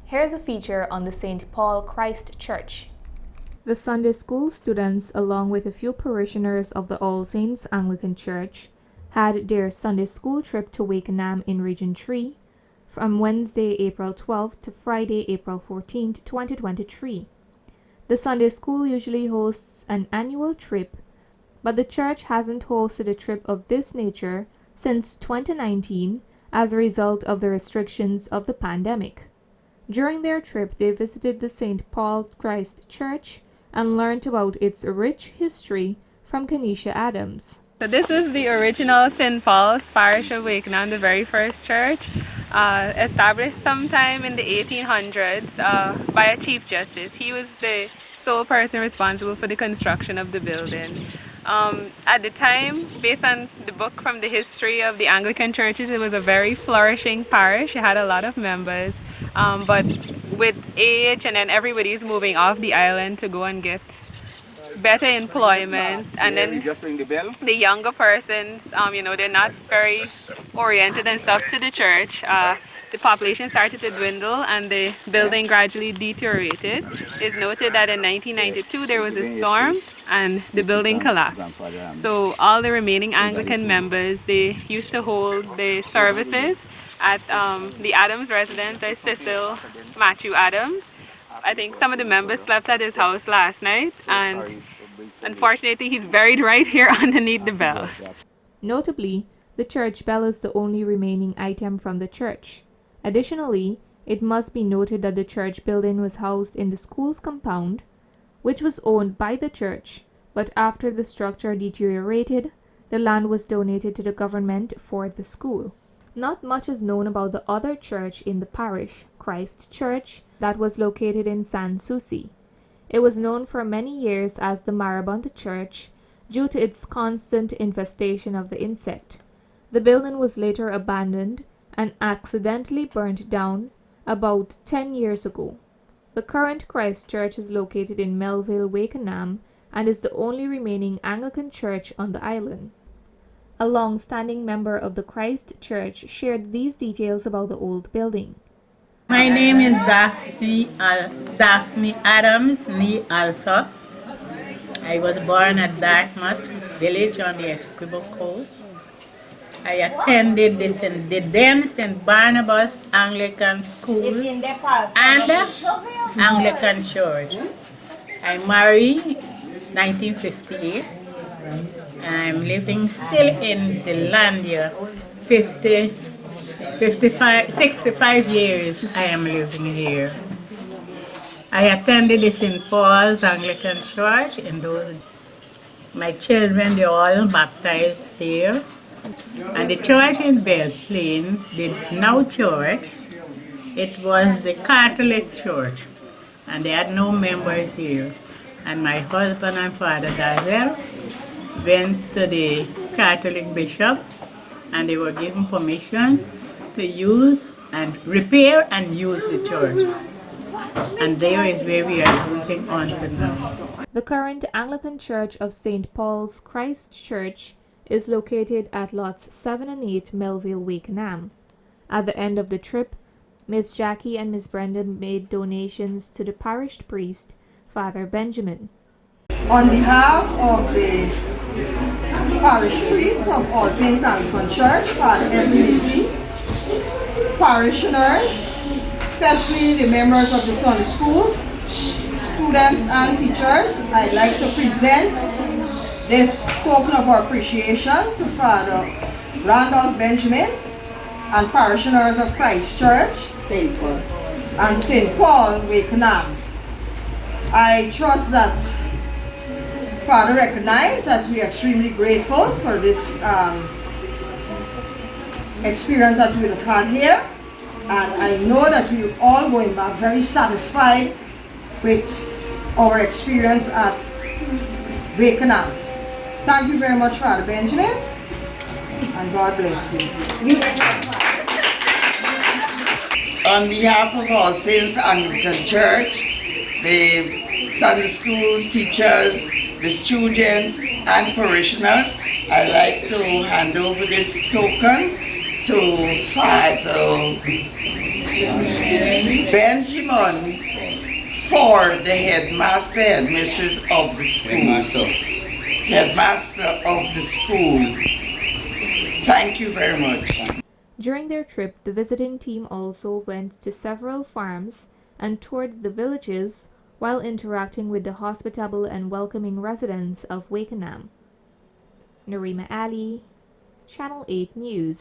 Here's a feature on the St. Paul Christ Church. The Sunday school students, along with a few parishioners of the All Saints Anglican Church, had their Sunday school trip to Wakenaam in Region 3 from Wednesday, April 12th to Friday, April 14th, 2023. The Sunday school usually hosts an annual trip, but the church hasn't hosted a trip of this nature since 2019 as a result of the restrictions of the pandemic. During their trip, they visited the St. Paul Christ Church and learned about its rich history from Kenesha Adams. So this is the original St. Paul's parish of Wakenaam, the very first church, established sometime in the 1800s by a Chief Justice. He was the sole person responsible for the construction of the building. At the time, based on the book from the history of the Anglican churches, it was a very flourishing parish. It had a lot of members, but with age and then everybody's moving off the island to go and get better employment, and then the younger persons, they're not very oriented and stuff to the church. The population started to dwindle and the building gradually deteriorated. It's noted that in 1992 there was a storm and the building collapsed. So all the remaining Anglican members, they used to hold the services at the Adams residence, there's Cecil Matthew Adams. I think some of the members slept at his house last night, and unfortunately he's buried right here underneath the bell. Notably, the church bell is the only remaining item from the church. Additionally, it must be noted that the church building was housed in the school's compound, which was owned by the church, but after the structure deteriorated, the land was donated to the government for the school. Not much is known about the other church in the parish, Christ Church, that was located in Sans Souci. It was known for many years as the Marabunta Church due to its constant infestation of the insect. The building was later abandoned and accidentally burnt down about 10 years ago. The current Christ Church is located in Melville, Wakenaam, and is the only remaining Anglican church on the island. A long-standing member of the Christ Church shared these details about the old building. My name is Daphne Adams, me also. I was born at Dartmouth village on the Essequibo coast. I attended the then St. Barnabas Anglican School and Anglican Church. I married 1958 and I'm living still in Zealandia 65 years I am living here. I attended the St. Paul's Anglican Church and my children, they all baptized there. And the church in Belle Plaine, the now church, it was the Catholic church and they had no members here. And my husband and father Dazel went to the Catholic bishop and they were given permission to use and repair and use the church. And there is where we are using until now. The current Anglican Church of St. Paul's Christ Church is located at lots 7 and 8 Melville, Wakenaam. At the end of the trip, Miss Jackie and Miss Brendan made donations to the parish priest, Father Benjamin. On behalf of the parish priest of All Saints Anglican Church, Father SBP, parishioners, especially the members of the Sunday school, students and teachers, I'd like to present this token of our appreciation to Father Randolph Benjamin and parishioners of Christ Church and St. Paul, Wakenaam. I trust that Father recognizes that we are extremely grateful for this experience that we have had here, and I know that we are all going back very satisfied with our experience at Wakenaam. Thank you very much, Father Benjamin, and God bless you. On behalf of All Saints Anglican Church, the Sunday school teachers, the students and parishioners, I'd like to hand over this token to Father Benjamin for the headmistress of the school. Headmaster of the school. Thank you very much. During their trip, the visiting team also went to several farms and toured the villages while interacting with the hospitable and welcoming residents of Wakenaam. Narima Ali, Channel 8 News.